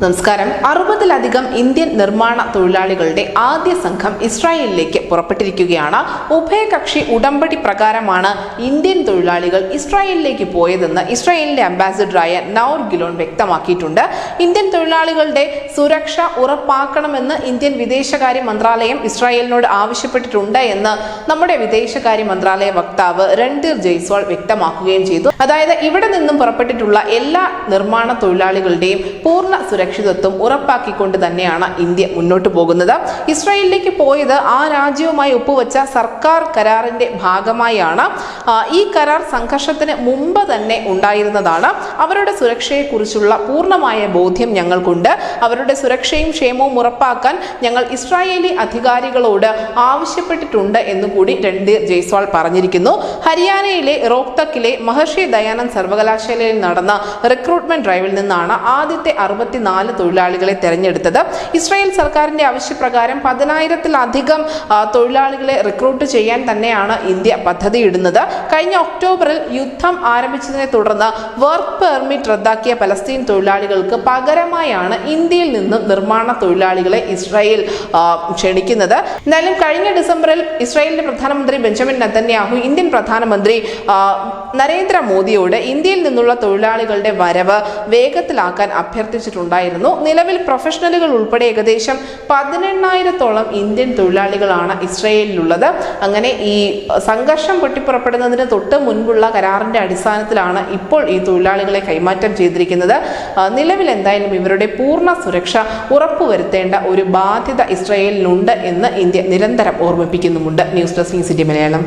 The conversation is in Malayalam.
നമസ്കാരം. 60-ലധികം ഇന്ത്യൻ നിർമ്മാണ തൊഴിലാളികളുടെ ആദ്യ സംഘം ഇസ്രായേലിലേക്ക് പുറപ്പെട്ടിരിക്കുകയാണ്. ഉഭയകക്ഷി ഉടമ്പടി പ്രകാരമാണ് ഇന്ത്യൻ തൊഴിലാളികൾ ഇസ്രായേലിലേക്ക് പോയതെന്ന് ഇസ്രായേലിന്റെ അംബാസിഡറായ നൗർ ഗിലോൺ വ്യക്തമാക്കിയിട്ടുണ്ട്. ഇന്ത്യൻ തൊഴിലാളികളുടെ സുരക്ഷ ഉറപ്പാക്കണമെന്ന് ഇന്ത്യൻ വിദേശകാര്യ മന്ത്രാലയം ഇസ്രായേലിനോട് ആവശ്യപ്പെട്ടിട്ടുണ്ട് എന്ന് നമ്മുടെ വിദേശകാര്യ മന്ത്രാലയ വക്താവ് രൺധീർ ജയ്സ്വാൾ വ്യക്തമാക്കുകയും ചെയ്തു. അതായത് ഇവിടെ നിന്നും പുറപ്പെട്ടിട്ടുള്ള എല്ലാ നിർമ്മാണ തൊഴിലാളികളുടെയും പൂർണ്ണ സുരക്ഷിതത്വം ഉറപ്പാക്കിക്കൊണ്ട് തന്നെയാണ് ഇന്ത്യ മുന്നോട്ട് പോകുന്നത്. ഇസ്രായേലിലേക്ക് പോയത് ആ രാജ്യവുമായി ഒപ്പുവെച്ച സർക്കാർ കരാറിന്റെ ഭാഗമായാണ്. ഈ കരാർ സംഘർഷത്തിന് മുമ്പ് തന്നെ ഉണ്ടായിരുന്നതാണ്. അവരുടെ സുരക്ഷയെക്കുറിച്ചുള്ള പൂർണ്ണമായ ബോധ്യം ഞങ്ങൾക്കുണ്ട്. അവരുടെ സുരക്ഷയും ക്ഷേമവും ഉറപ്പാക്കാൻ ഞങ്ങൾ ഇസ്രായേലി അധികാരികളോട് ആവശ്യപ്പെട്ടിട്ടുണ്ട് എന്നുകൂടി രൺധീർ ജയ്സ്വാൾ പറഞ്ഞിരിക്കുന്നു. ഹരിയാനയിലെ റോഹ്തക്കിലെ മഹർഷി ദയാനന്ദ് സർവകലാശാലയിൽ നടന്ന റിക്രൂട്ട്മെന്റ് ഡ്രൈവിൽ നിന്നാണ് ആദ്യത്തെ 64 തൊഴിലാളികളെ തെരഞ്ഞെടുത്തത്. ഇസ്രായേൽ സർക്കാരിന്റെ ആവശ്യപ്രകാരം 10,000-ലധികം തൊഴിലാളികളെ റിക്രൂട്ട് ചെയ്യാൻ തന്നെയാണ് ഇന്ത്യ പദ്ധതിയിടുന്നത്. കഴിഞ്ഞ ഒക്ടോബറിൽ യുദ്ധം ആരംഭിച്ചതിനെ തുടർന്ന് വർക്ക് പെർമിറ്റ് റദ്ദാക്കിയ പലസ്തീൻ തൊഴിലാളികൾക്ക് പകരമായാണ് ഇന്ത്യയിൽ നിന്നും നിർമ്മാണ തൊഴിലാളികളെ ഇസ്രായേൽ ക്ഷണിക്കുന്നത്. എന്തായാലും കഴിഞ്ഞ ഡിസംബറിൽ ഇസ്രായേലിന്റെ പ്രധാനമന്ത്രി ബെഞ്ചമിൻ നെതന്യാഹു ഇന്ത്യൻ പ്രധാനമന്ത്രി നരേന്ദ്രമോദിയോട് ഇന്ത്യയിൽ നിന്നുള്ള തൊഴിലാളികളുടെ വരവ് വേഗത്തിലാക്കാൻ അഭ്യർത്ഥിച്ചിട്ടുണ്ടായിരുന്നു. നിലവിൽ പ്രൊഫഷണലുകൾ ഉൾപ്പെടെ ഏകദേശം 18,000-ഓളം ഇന്ത്യൻ തൊഴിലാളികളാണ് ഇസ്രായേലിലുള്ളത്. അങ്ങനെ ഈ സംഘർഷം പൊട്ടിപ്പുറപ്പെടുന്നതിന് തൊട്ട് മുൻപുള്ള കരാറിന്റെ അടിസ്ഥാനത്തിലാണ് ഇപ്പോൾ ഈ തൊഴിലാളികളെ കൈമാറ്റം ചെയ്തിരിക്കുന്നത്. നിലവിൽ എന്തായാലും ഇവരുടെ പൂർണ്ണ സുരക്ഷ ഉറപ്പുവരുത്തേണ്ട ഒരു ബാധ്യത ഇസ്രായേലിനുണ്ട് എന്ന് ഇന്ത്യ നിരന്തരം ഓർമ്മിപ്പിക്കുന്നുമുണ്ട്. News desk city Malayalam.